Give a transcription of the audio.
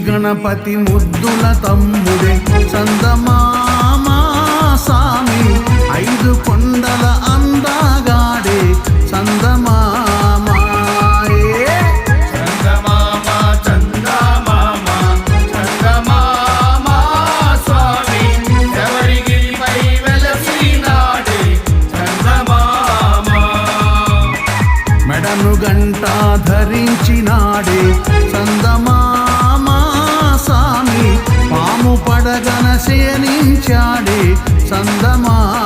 గణపతి ముద్దుల తమ్ముడే చందమామ సామి, 5 కొండల అందగాడే చందమామ. చందమామ చందమామ చందమామ స్వామి, ఎవరిగిరిపై వెలసినాడే చందమామ. మెడను గంట ధరించినాడే చందమామ సామి, పాము పడగన శయనించాడే చందమామ.